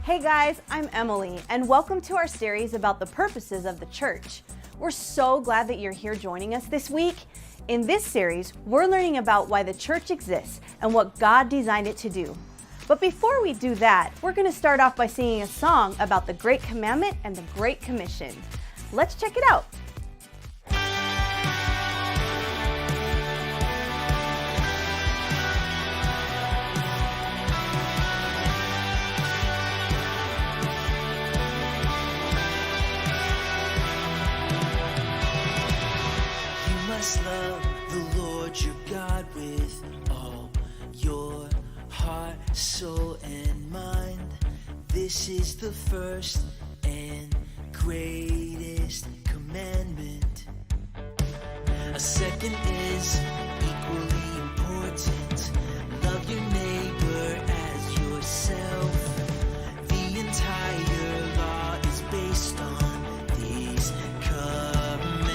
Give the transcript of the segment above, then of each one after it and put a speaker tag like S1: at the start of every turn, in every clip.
S1: Hey guys, I'm Emily, and welcome to our series about the purposes of the church. We're so glad that you're here joining us this week. In this series, we're learning about why the church exists and what God designed it to do. But before we do that, we're going to start off by singing a song about the Great Commandment and the Great Commission. Let's check it out.
S2: Love the Lord your God with all your heart, soul, and mind. This is the first and greatest commandment. A second is equally important. Love your neighbor as yourself. The entire law is based on these commandments.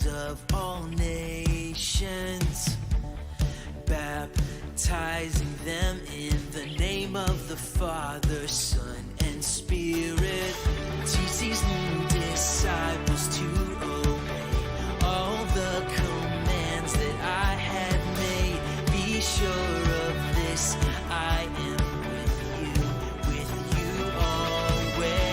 S2: Of all nations, baptizing them in the name of the Father, Son, and Spirit. Teach these new disciples to obey all the commands that I have made. Be sure of this, I am with you always.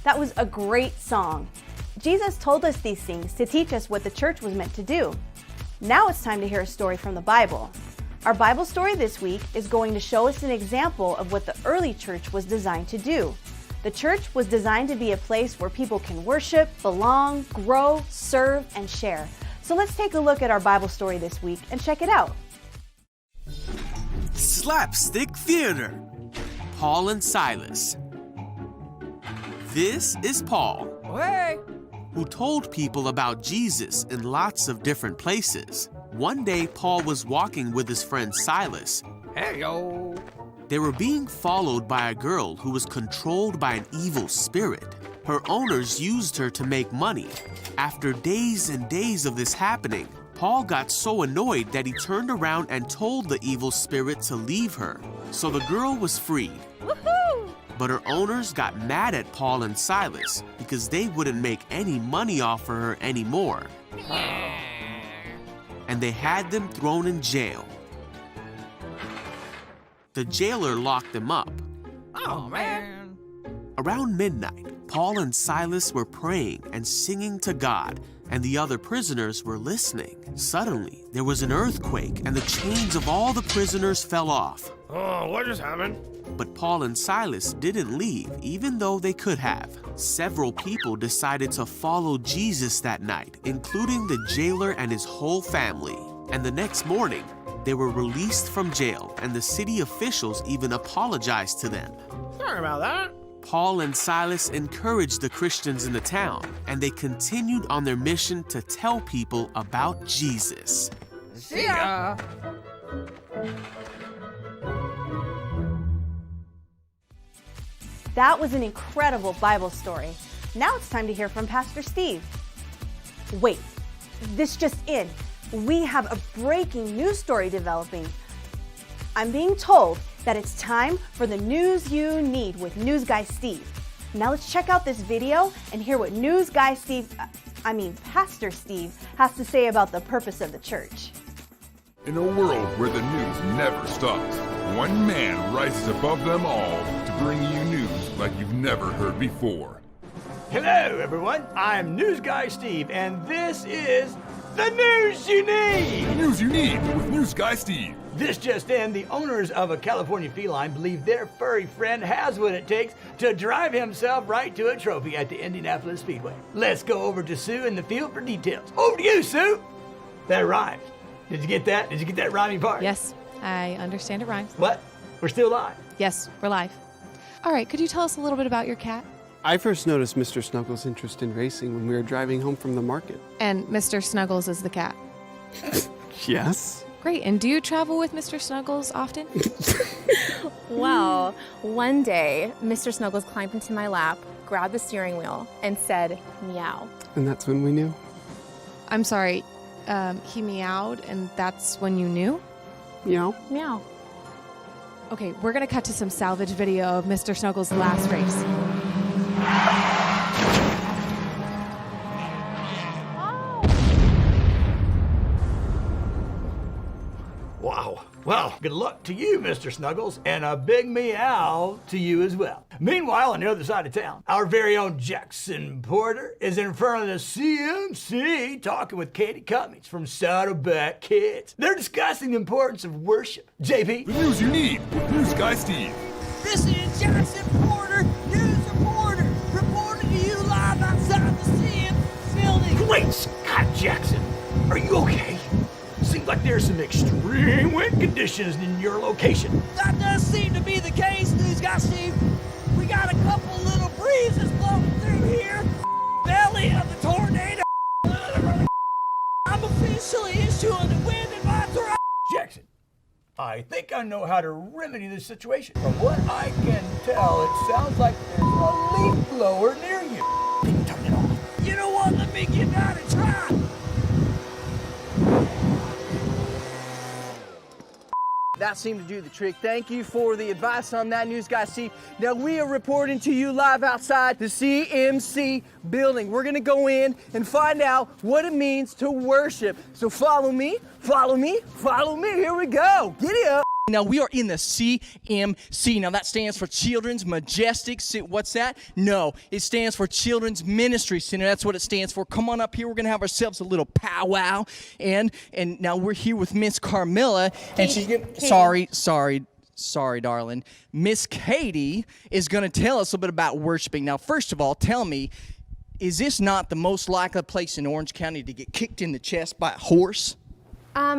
S1: That was a great song. Jesus told us these things to teach us what the church was meant to do. Now it's time to hear a story from the Bible. Our Bible story this week is going to show us an example of what the early church was designed to do. The church was designed to be a place where people can worship, belong, grow, serve, and share. So let's take a look at our Bible story this week and check it out.
S3: Slapstick Theater. Paul and Silas. This is Paul, who told people about Jesus in lots of different places. One day, Paul was walking with his friend Silas.
S4: Hey-yo.
S3: They were being followed by a girl who was controlled by an evil spirit. Her owners used her to make money. After days and days of this happening, Paul got so annoyed that he turned around and told the evil spirit to leave her. So the girl was freed.
S1: Woohoo!
S3: But her owners got mad at Paul and Silas because they wouldn't make any money off of her anymore. And they had them thrown in jail. The jailer locked them up.
S4: Oh, man.
S3: Around midnight, Paul and Silas were praying and singing to God, and the other prisoners were listening. Suddenly, there was an earthquake, and the chains of all the prisoners fell off.
S4: Oh, what just happened?
S3: But Paul and Silas didn't leave, even though they could have. Several people decided to follow Jesus that night, including the jailer and his whole family. And the next morning, they were released from jail, and the city officials even apologized to them.
S4: Sorry about that.
S3: Paul and Silas encouraged the Christians in the town, and they continued on their mission to tell people about Jesus.
S4: See ya.
S1: That was an incredible Bible story. Now it's time to hear from Pastor Steve. Wait, this just in. We have a breaking news story developing. I'm being told that it's time for the news you need with News Guy Steve. Now let's check out this video and hear what Pastor Steve has to say about the purpose of the church.
S5: In a world where the news never stops, one man rises above them all to bring you news like you've never heard before.
S6: Hello, everyone. I'm News Guy Steve, and this is the news you need.
S5: The news you need with News Guy Steve.
S6: This just in, the owners of a California feline believe their furry friend has what it takes to drive himself right to a trophy at the Indianapolis Speedway. Let's go over to Sue in the field for details. Over to you, Sue. That rhymes. Did you get that? Did you get that rhyming part?
S7: Yes, I understand it rhymes.
S6: What? We're still live.
S7: Yes, we're live. All right, could you tell us a little bit about your cat?
S8: I first noticed Mr. Snuggles' interest in racing when we were driving home from the market.
S7: And Mr. Snuggles is the cat.
S8: Yes?
S7: Great, and do you travel with Mr. Snuggles often?
S9: Well, one day, Mr. Snuggles climbed into my lap, grabbed the steering wheel, and said, meow.
S8: And that's when we knew?
S7: I'm sorry, he meowed, and that's when you knew?
S8: Meow.
S9: Meow.
S7: Okay, we're gonna cut to some salvage video of Mr. Snuggles' last race.
S6: Wow. Well, good luck to you, Mr. Snuggles, and a big meow to you as well. Meanwhile, on the other side of town, our very own Jackson Porter is in front of the CMC talking with Katie Cummings from Saddleback Kids. They're discussing the importance of worship. JP?
S5: The news you need with News Guy Steve.
S2: This is Jackson Porter, news reporter, reporting to you live outside the CM building.
S6: Great Scott, Jackson. Are you okay? Seems like there's some extreme wind conditions in your location.
S2: That does seem to be the case, News Guy Steve. We got a couple little breezes blowing through here. Belly of the tornado. I'm officially issuing a wind advisory.
S6: Jackson, I think I know how to remedy this situation. From what I can tell, it sounds like there's a leaf blower near you. Turn it off.
S2: You know what? Let me get out and try.
S10: That seemed to do the trick. Thank you for the advice on that, News Guy Steve. Now we are reporting to you live outside the CMC building. We're gonna go in and find out what it means to worship. So follow me, follow me, follow me. Here we go. Giddy up.
S11: Now, we are in the CMC. Now, that stands for Children's Majestic. What's that? No, it stands for Children's Ministry Center. That's what it stands for. Come on up here. We're going to have ourselves a little powwow. And now we're here with Miss Carmilla. And she's going to... Sorry, darling. Miss Katie is going to tell us a bit about worshiping. Now, first of all, tell me, is this not the most likely place in Orange County to get kicked in the chest by a horse?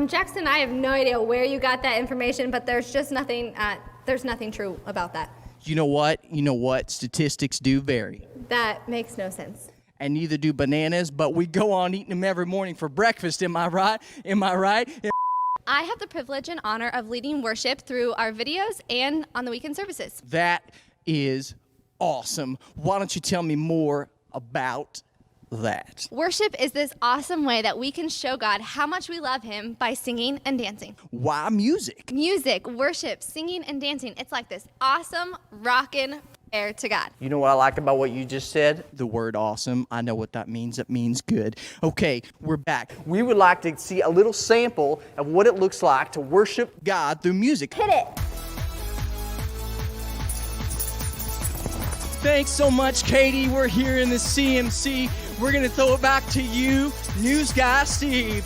S12: Jackson, I have no idea where you got that information, but there's just nothing, there's nothing true about that.
S11: You know what? Statistics do vary.
S12: That makes no sense.
S11: And neither do bananas, but we go on eating them every morning for breakfast. Am I right? Am I right?
S13: I have the privilege and honor of leading worship through our videos and on the weekend services.
S11: That is awesome. Why don't you tell me more about that?
S13: Worship is this awesome way that we can show God how much we love Him by singing and dancing.
S11: Why music?
S13: Music, worship, singing, and dancing. It's like this awesome, rockin' prayer to God.
S10: You know what I like about what you just said?
S11: The word awesome. I know what that means. It means good. Okay, we're back.
S10: We would like to see a little sample of what it looks like to worship
S11: God through music.
S12: Hit it.
S11: Thanks so much, Katie. We're here in the CMC. We're going to throw it back to you, News Guy Steve.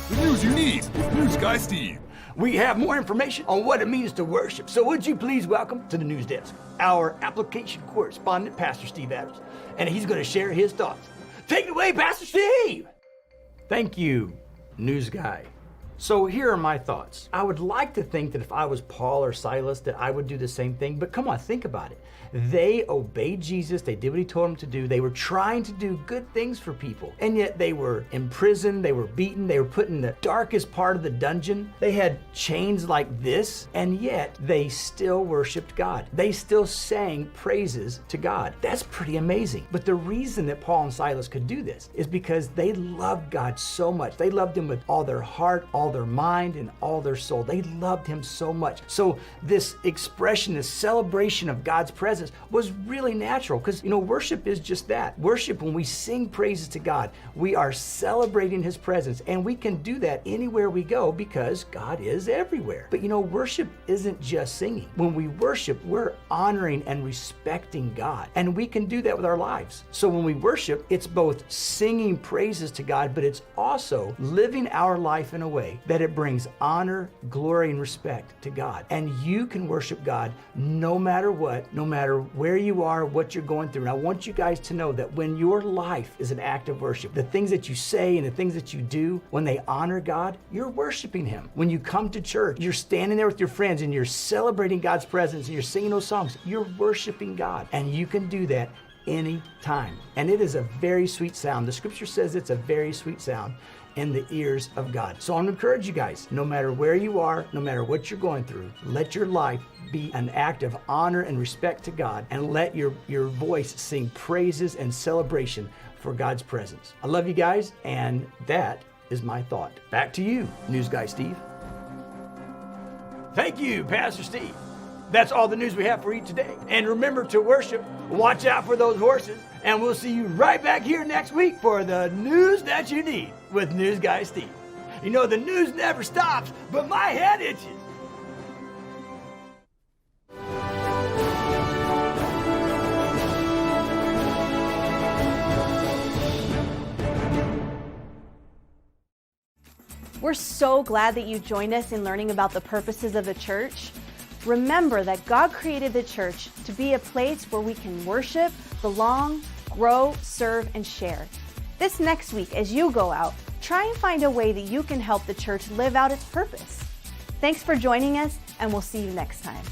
S5: The news you need with News Guy Steve.
S6: We have more information on what it means to worship. So would you please welcome to the news desk our application correspondent, Pastor Steve Adams, and he's going to share his thoughts. Take it away, Pastor Steve! Thank you, news guy. So here are my thoughts. I would like to think that if I was Paul or Silas that I would do the same thing, but come on, think about it. They obeyed Jesus, they did what he told them to do, they were trying to do good things for people, and yet they were imprisoned, they were beaten, they were put in the darkest part of the dungeon, they had chains like this, and yet they still worshiped God. They still sang praises to God. That's pretty amazing. But the reason that Paul and Silas could do this is because they loved God so much. They loved him with all their heart, all their mind, and all their soul. They loved him so much. So this expression, this celebration of God's presence was really natural because, worship is just that. Worship, when we sing praises to God, we are celebrating his presence, and we can do that anywhere we go because God is everywhere. But worship isn't just singing. When we worship, we're honoring and respecting God, and we can do that with our lives. So when we worship, it's both singing praises to God, but it's also living our life in a way that it brings honor, glory, and respect to God. And you can worship God no matter what, no matter where you are, what you're going through. And I want you guys to know that when your life is an act of worship, the things that you say and the things that you do, when they honor God, you're worshiping him. When you come to church, you're standing there with your friends and you're celebrating God's presence and you're singing those songs, you're worshiping God. And you can do that anytime. And it is a very sweet sound. The scripture says it's a very sweet sound in the ears of God. So I'm gonna encourage you guys, no matter where you are, no matter what you're going through, let your life be an act of honor and respect to God, and let your voice sing praises and celebration for God's presence. I love you guys, and that is my thought. Back to you, News Guy Steve. Thank you, Pastor Steve. That's all the news we have for you today. And remember to worship, watch out for those horses, and we'll see you right back here next week for the news that you need with News Guy Steve. The news never stops, but my head itches.
S1: We're so glad that you joined us in learning about the purposes of the church. Remember that God created the church to be a place where we can worship, belong, grow, serve, and share. This next week, as you go out, try and find a way that you can help the church live out its purpose. Thanks for joining us, and we'll see you next time.